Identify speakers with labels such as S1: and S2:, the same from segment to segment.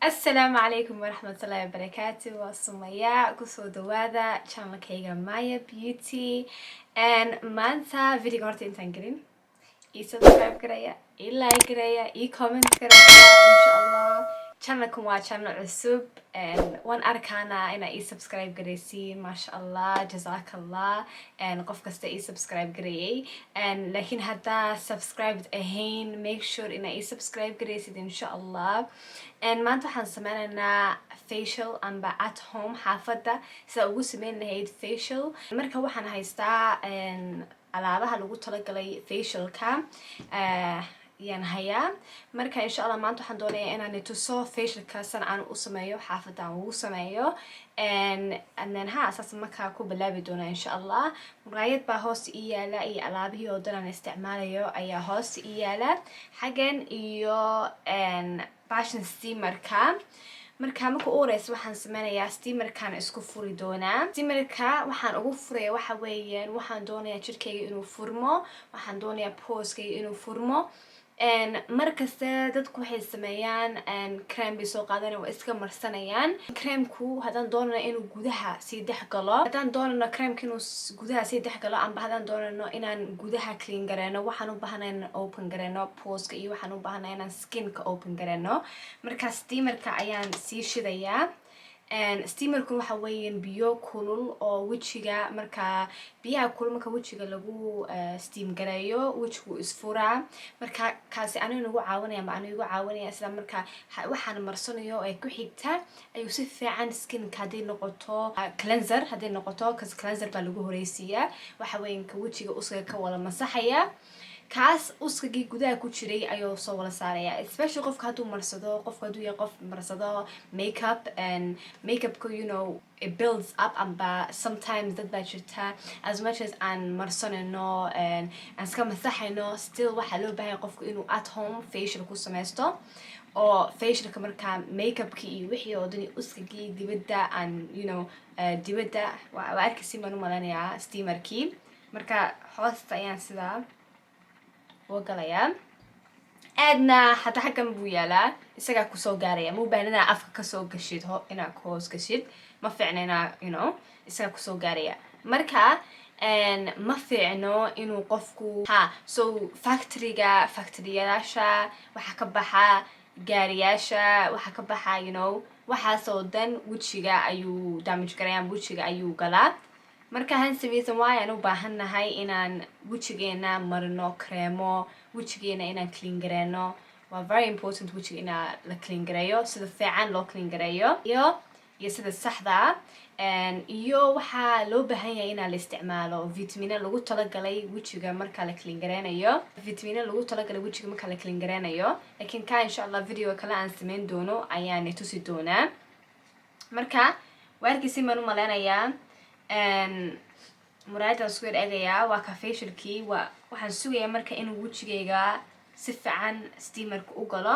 S1: السلام عليكم ورحمة الله وبركاته وسمية كسو دوادا channel كيغا مايا بيوتي and maanta video horta intaan gelin ii subscribe garaya ii like garaya ii comment garaya insha Allah channelkan waa channel cusub and waan arkaana inaa ii subscribe garaysiin masha Allah jazakallah and qof kasta ii subscribe garayay and laakiin haddaa subscribed ahayn make sure inaa ii subscribe garaysid insha Allah and maanta waxaan sameynaynaa facial amba at home xaafadda sida ugu sameyn lahayd facial marka waxaan haystaa alaabaha lagu talagalay facialka yaan hayaa marka insha Allah maanta waxaan doonayaa inaan tuso facialka san aan u sameeyo xaafadda aan ugu sameeyo and then asaas markaa ku bilaabi doonaa insha Allah muraayad baa hoosta ii yaala iyo alaabihii oo dhan aan isticmaalayo ayaa hoosta ii yaala xaggan iyo fashion steamerka marka u horeysa waxaan sameynayaa steamerkan isku furi doonaa steamerka waxaan ugu furaya waxa weeyaan waxaan doonayaa jirkayga inuu furmo waxaan doonayaa pooskayga inuu furmo markasta dadku waxay sameeyaan cream bay soo qaadanayaan waa iska marsanayaan creamku haddaan doonano inuu gudaha sii dhex galo haddaan doonano creamka inuu gudaha sii dhex galo amba haddaan doonano inaan gudaha clean gareyno waxaan u baahanay inaan open gareyno pooska iyo waxaan u baahanay inaan skinka open gareyno marka steamerka ayaan sii shidayaa steamerku waxa weeyaan biyo kulul oo wejiga marka biyaha kulul marka wejiga lagu steam gareeyo wejigu isfuraa marka kaasi anigu nagu caawinaya ma anigu caawinaya isla marka waxaan marsanayo ay ku xigta ayuu si fiican skinka hadii noqoto cleanser hadii noqoto kas cleanser baa lagu horeysiiyaa waxa weeyaan ka wejiga uska ka wala masaxaya kaas uskagii gudaha ku jiray ayuu soo wala saaraya especially qofka haduu marsado qofka haduu yahay qof marsado makeup and makeupka you know it builds up amba sometimes dad baa jirta as much as aan marsanayno and iska masaxayno still waxa loo baahan qofku inuu at home facial ku sameysto oo facialka marka makeupki iyo wixii oo dhan uskagii dibadda aan you know dibadda waa arkaysiin baan u maleynayaa steamerkii marka hoosta ayaan sidaa وقليا أدنى حتى حكم بويالا إسقى كسو قارية مو بيننا أفك كسو قشيد هو إنا كوز قشيد ما في عننا you know إسقى كسو قارية مركا and ما في عنو إنه قفكو so factory وحكبها قارياشا وحكبها you know وحاسودن وجهها أيو damage قريان وجهها أيو قلات marka han sameeyay waayaan u baahanahay inaan wejigeena marno creamo wejigeena inaan clean gareeno waa very important wejigeena la clean gareeyo sida fiican loo clean gareeyo iyo sida saxda iyo waxa loo baahan yahay in la isticmaalo vitamin lagu talagalay wejiga marka la clean gareenayo vitamin lagu talagalay wejiga marka la clean gareenayo laakiin ka insha Allah video kale aan sameyn doono ayaan tusi doonaa marka waarkiisi ma maleenayaa muraayadaan isku eegayaa waa ka facialkii waxaan sugayaa marka inuu wejigayga si fiican steamerka u galo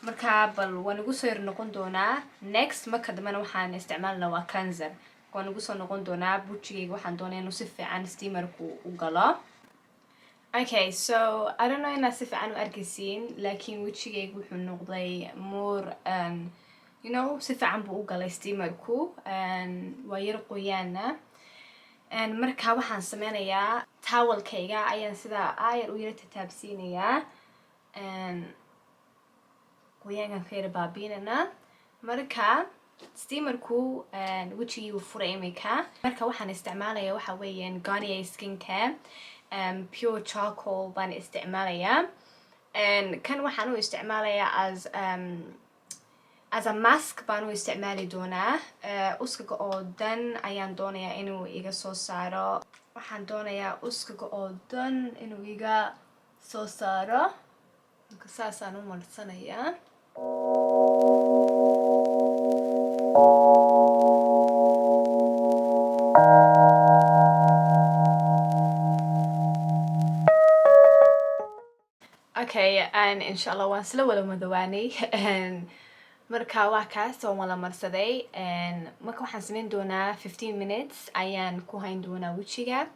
S1: marka bal waan ugu soo noqon doonaa next marka dambana waxaan isticmaalnaa waa cleanser waan ugu soo noqon doonaa wejigayga waxaan doonayaa inuu si fiican steamerka u galo okay so I don't know inaa si fiican u arkaysiin laakiin wejigayga wuxuu noqday more you know si fiican buu u galay steamerku waa yar qoyaana marka waxaan sameynayaa towelkayga ayaan sida ayar u yara taabsiinayaa qoyaankan ka yara baabiinana marka steamerku wejigii uu furay imika marka waxaan isticmaalayaa waxa weeyaan Garnier skincare pure charcoal baan isticmaalayaa kan waxaan u isticmaalayaa as a mask baan u isticmaali doonaa uskaga oo dhan ayaan doonayaa inuu iga soo saaro waxaan doonayaa uskaga oo dhan inuu iga soo saaro marka saasaan u marsanayaa okay and insha Allah waan sila wada madawaanay marka waa kaas oo wala marsaday marka waxaan sameyn doonaa 15 minutes ayaan ku hayn doonaa wejiga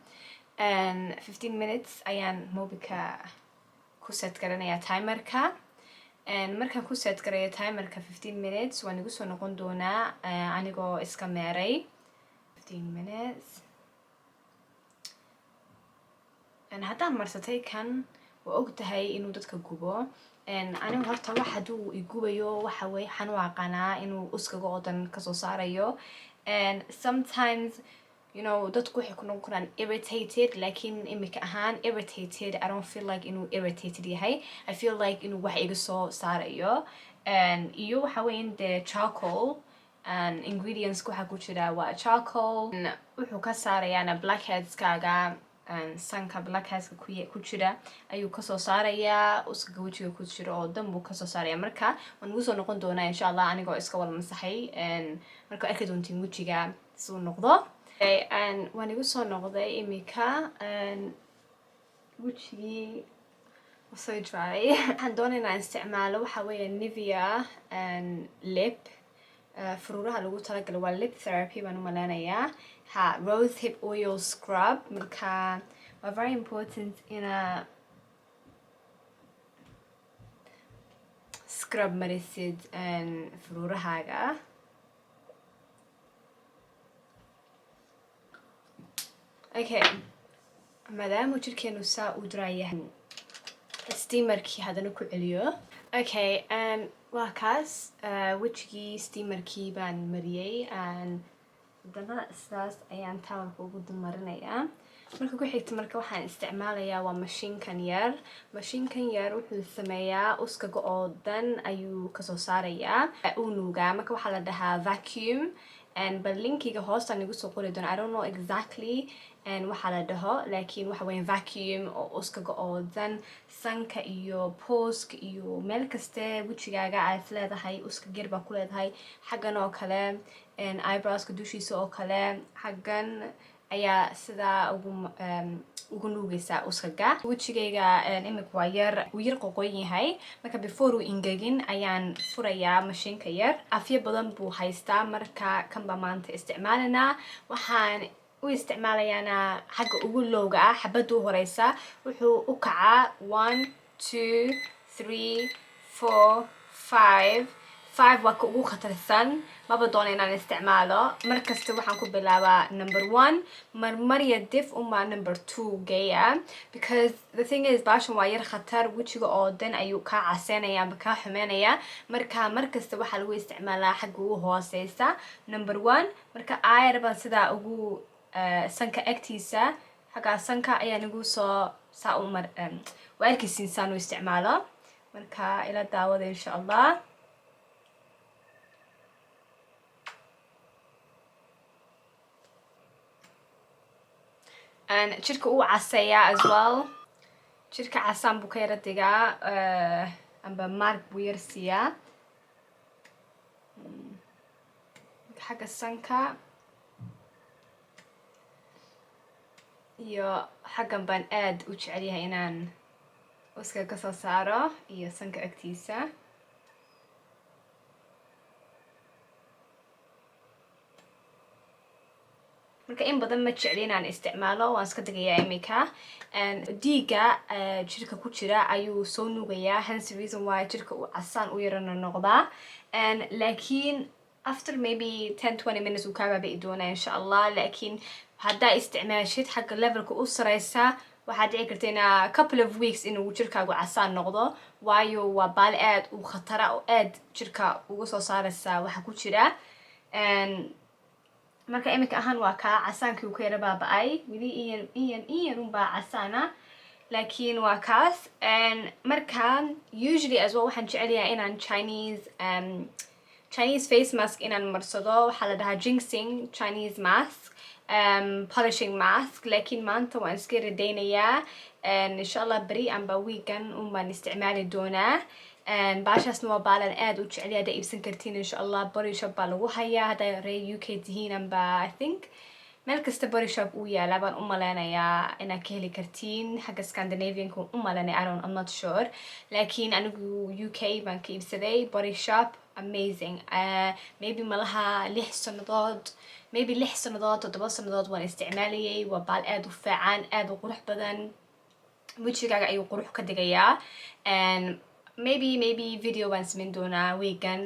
S1: 15 minutes ayaan mobilka ku set garanayaa timerka markaan ku set gareeyo timerka 15 minutes waan igu soo noqon doonaa anigoo iska meeray 15 minutes. haddaan marsatay kan waa ogtahay inuu dadka gubo. anigu horta wax hadduu igubayo waxa way waxaan u aqaanaa inuu uskaga oo dhan kasoo saarayo. sometimes you know dadku waxay ku noqon karaan irritated, laakiin imika ahaan irritated I don't feel like inuu irritated yahay. I feel like inuu wax iga soo saarayo. iyo waxa weyn de charcoal ingredients waxa ku jira waa charcoal. wuxuu ka saarayaana blackheadskaaga sanka blackheadska ku jira ayuu kasoo saarayaa. uskaga wejiga ku jira oo dhan buu kasoo saaraya. marka waan ugu soo noqon doonaa insha allah anigoo iska wada masaxay marka arki doontiin wejiga suu noqdo. waan igu soo noqday imika wejigii soo dry. waxaan doonaya inaan isticmaalo waxa weeye Nivea lip furuuraha lagu talagalo waa lip therapy baan u maleynayaa. rose hip oil scrub. marka waa very important ina scrub marisid furuurahaaga. okay maadaama jirkeenu saa u dry yahay steamerkii haddana ku celiyo. okay waa kaas wejigii steamerkii baan mariyey. haddana sidaas ayaan towelka ugu dulmarinayaa. marka ku xigta marka waxaan isticmaalayaa waa mashiinkan yar. mashiinkan yar wuxuu sameeyaa uskaga oo dhan ayuu kasoo saarayaa. uu nuugaa. marka waxaa la dhahaa vacuum. bal linkiga hoostaan igu soo qori doona. I don't know exactly waxaa la dhaho, laakiin waxa weyn vacuum oo uskaga oo dhan sanka iyo pooska iyo meel kaste wejigaaga aad leedahay uskag yar baa ku leedahay. xaggan oo kale eyebrowska dushiisa oo kale xaggan ayaa sidaa ugu nuugaysaa uskaga. wejigayga imika waa wuu yar qoqoyn yahay. marka before uu ingegin ayaan furayaa mashiinka yar. afyo badan buu haystaa. marka kanba maanta isticmaalinaa. waxaan u isticmaalayaana xagga ugu lowga ah xabadda u horeysa wuxuu u kacaa 1 2 3 4 5 5 waa ka ugu khatarsan. maba doona inaan isticmaalo. markasta waxaan ku bilaabaa number 1 marmarya dif uma number 2 geeya. because the thing is baashan waa yar khatar. wejiga oo dhan ayuu kaa caseynaya ama kaa xumeynaya. marka markasta waxaa lagu isticmaalaa xagga ugu hooseysa number 1. marka ayar baan sidaa ugu sanka agtiisa xaggaa sanka ayaan igu soo saa u waa arkaysiin saan u isticmaalo. marka ila daawada insha allah. jirka uu caseeyaa as well. jirka casaan buu ka yara digaa amba mark buu yar siiyaa. xagga sanka iyo xaggan baan aad u jecel yahay inaan uska ka soo saaro iyo sanka agtiisa. marka in badan ma jecli inaan isticmaalo. waan iska digayaa imika. dhiiga jirka ku jira ayuu soo nuugayaa. hence reason why jirka uu casaan u yarana noqdaa. laakiin after maybe 10-20 minutes uu kaa baabi'i doonaa insha allah. laakiin haddaa isticmaashid xagga levelka u sareysa waxaad dhici karta inaa couple of weeks inuu jirkaagu casaan noqdo. waayo waa baal aad u khatara oo aad jirka uga soo saareysa waxa ku jira. marka imika ahaan waa kaa casaankii uu ka yara baaba-ay. weli iyan unbaa casaana laakiin waa kaas. marka usually as well waxaan jecelayaa inaan Chinese face mask inaan marsado. waxaa la dhahaa ginseng Chinese mask polishing mask. laakiin maanta waan iska radaynayaa. insha allah beri amba weekan unbaan isticmaali doonaa. baashaasna waa baalan aad u jecel haddaa iibsan kartiin insha allah. body shop baa lagu hayaa haddaa reer UK tihiin amba I think meel kasta body shop uu yaala baan u maleynayaa inaad ka heli kartiin. xagga Scandinavianka u maleynaya I'm not sure. laakiin anigu UK baan ka iibsaday body shop amazing. maybe malaha 6 sannadood 7 sannadood waan isticmaalayay. waa baal aad u fiican aad u qurux badan. wejigaaga ayuu qurux ka dhigayaa. maybe video baan samayn doonaa weegan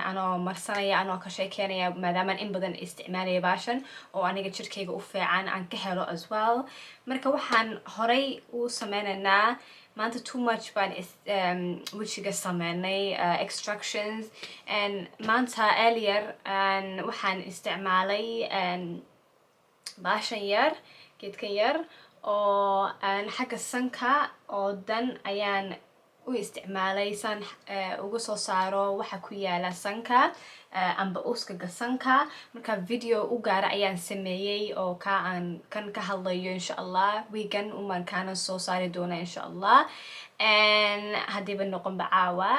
S1: anoo marsanaya anoo ka sheekeynaya maadaamaan in badan isticmaalaya baashan oo aniga jirkayga u fiican aan ka helo as well. marka waxaan horay u sameynaynaa maanta too much baan wejiga sameynay extractions and maanta earlier waxaan isticmaalay baashan yar geedkan yar oo xagga sanka oo dan ayaan u isticmaalay san uga soo saaro waxa ku yaala sanka amba uskaga sanka. marka video u gaara ayaan sameeyay oo aan kan ka hadlayo insha allah weegan umaan kaana soo saari doona insha allah haddiiba noqon bacaawa.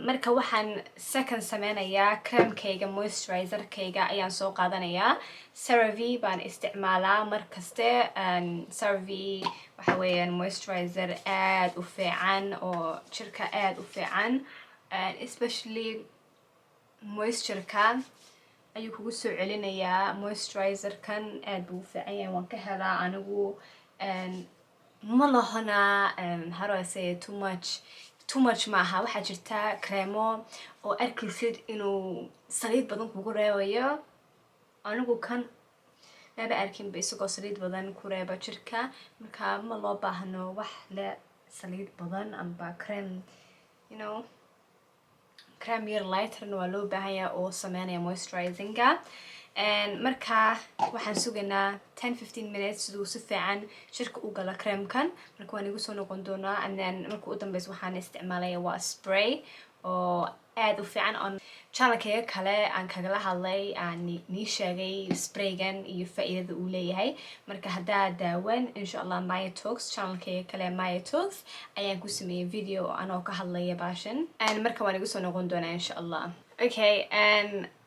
S1: marka waxaan second sameynayaa creamkayga moisturizerkayga ayaan soo qaadanayaa. CeraVe baan isticmaalaa markaste. CeraVe waxa weeyaan moisturizer aad u fiican oo jirka aad u fiican especially moistureka ayuu kugu soo celinayaa. moisturizerkan aad buu u fiican yahay waan ka helaa anigu ma lahana how do I say too much maaha. waxaa jirta creamo oo arkaysid inuu saliid badan kugu reebayo anigu kan maba arkinba isagoo saliid badan ku reeba jirka marka ma loo baahno wax le saliid badan amba cream cream yar lighterna waa loo baahan yahay oo sameynaya moisturizinga. marka waxaan sugaynaa 10-15 minutes siduu si fiican jirka u gala creamkan. marka waan igu soo noqon doonaa and then marka u dambeys waxaan isticmaalaya waa spray oo aad u fiican on channelkayga kale aan kagala hadlay aan nii sheegay spraygan iyo faa'iidada uu leeyahay. marka haddaa daawan insha allah Maya Talks channelkayga kale Maya Talks ayaan ku sameeyay video anoo ka hadlaya baashan marka waan igu soo noqon doonaa insha allah. okay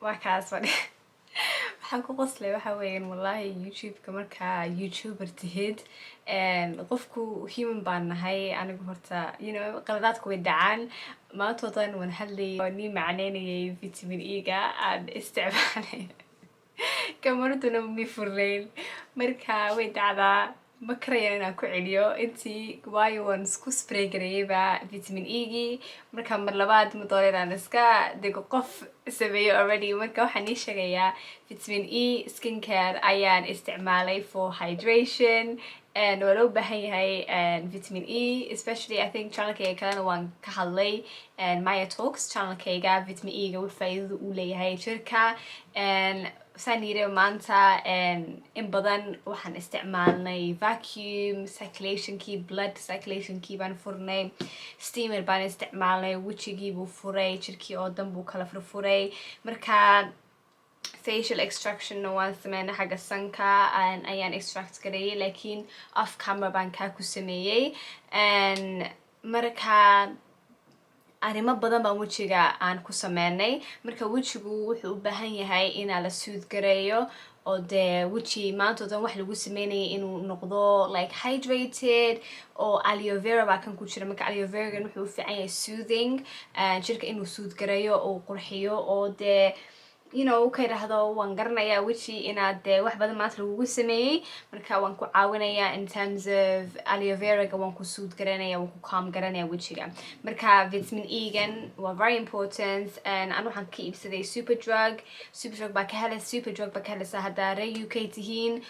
S1: waa kaas waxaan ku qoslay waxa weeyaan wallahi youtube-ka markaa youtuber tihid qofku human baan nahay anigu horta qaladaadku way dhacaan. maantoodan waan hadlayay oo nii macneynayay vitamin E-ga aan isticmaalay kamaraduna mi furnayn marka way dhacdaa ma karayaan inaan ku celiyo intii waayo waan isku spray gareeyayba vitamin E-gii marka mar labaad ma doono inaan iska digo qof sameeyo already. marka waxaan ii sheegayaa vitamin E skincare ayaan isticmaalay for hydration waa loo baahan yahay vitamin E especially I think channelkayga kalena waan ka hadlay Maya Talks channelkayga vitamin E-ga wax faa'iidada uu leeyahay jirka saan yiri maanta in badan waxaan isticmaalnay vacuum circulationkii blood circulationkii baan furnay steamer baan isticmaalnay wejigii buu furay jirkii oo dhan buu kala furfuray. marka facial extraction waan sameynay xagga sanka ayaan extract gareeyay laakiin off camera baan kaa ku sameeyay marka arrimo badan baan wejiga aan ku sameynay. marka wejigu wuxuu u baahan yahay inaa la suud gareeyo oo dee weji maantoodan wax lagu sameynayay inuu noqdo like hydrated oo aloe vera baa kan ku jira. marka aloe vera wuxuu u fiican yahay soothing jirka inuu suud gareeyo oo qurxiyo oo dee ka yidhaahdo waan garanayaa weji inaad dee wax badan maanta lagugu sameeyey marka waan ku caawinayaa in terms of aloe vera-ga waan ku suud garanaya waan ku calm garanaya wejiga. marka vitamin E-gan waa very important anu waxaan ka iibsaday Superdrug baa ka helaysaa haddaa reer UK tihiin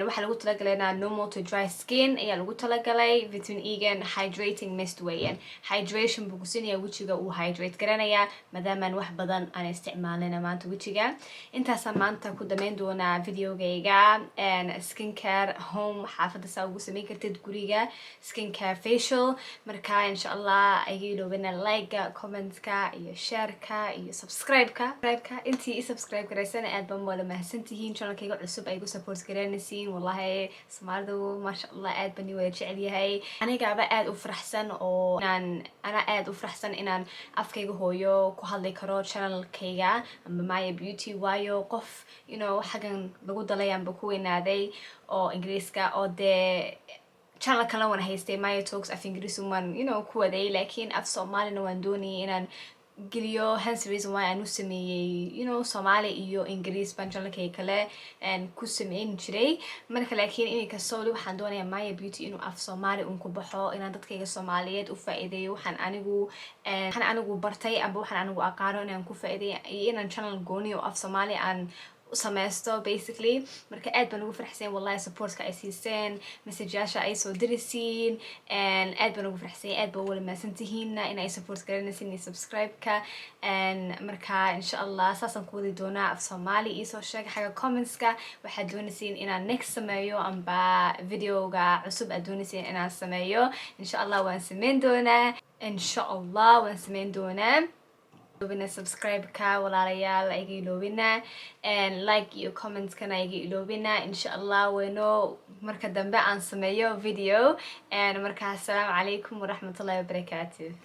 S1: waxaa lagu talagalay normal to dry skin ayaa lagu talagalay. vitamin E-gan hydrating mist weeyaan hydration buu ku siinaya wejiga uu hydrate garanayaa maadaamaan wax badan aan isticmaalina maanta wejiga. intaasaan maanta ku damayn doonaa videogayga skincare home xaafadda saa ugu sameyn kartid guriga skincare facial. marka insha allah ayga iloobina like-ga commentka iyo shareka iyo subscribe-ka intii i subscribe garaysana aad baan wada mahadsantihiin. channelkayga cusub ay igu support garanaysiin wallahi Soomaalidu maasha allah aad baan i wada jecel yahay anigaaba aad u faraxsan oo inaan afkayga hooyo ku hadli karo channelkayga amba Maya Beauty waayo qof xagan lagu dalayaanba ku weynaaday oo ingiriiska oo dee channel kale waan haystay Maya Talks af ingiriis uman ku waday laakiin af soomaalina waan doonayay inaan geliyo hence reason why aan u sameeyey Soomaali iyo Ingiriis baan channelkay kale ku sameyn jiray marka laakiin iminka solely waxaan doonayaa Maya Beauty inuu af Soomaali ku baxo inaan dadkayga Soomaaliyeed u faa'iideeyo waxaan anigu bartay amba waxaan anigu aqaano inaan ku faa'iideeyo iyo inaan channel gooni oo af Soomaali aan sameysto basically marka aad baan ugu faraxsan wallahi supportka ay siiseen messageyaasha ay soo dirisiin aad baan ugu faraxsan aad baan wada maasantihiin inay support garanaysiin subscribe-ka marka insha Allah saasan ku wadi doonaa af Soomaali iyo soo sheeg xaga comments-ka waxaad doonaysiin inaan next sameeyo amba video-ga cusub aad doonaysiin inaan sameeyo insha Allah waan sameyn doonaa insha Allah waan sameyn doonaa subscribe ka walaalayaal iga iloobina like iyo comments kana iga iloobina insha Allah wayno marka dambe aan sameeyo video marka assalamu alaykum wa rahmatullahi wa barakatuh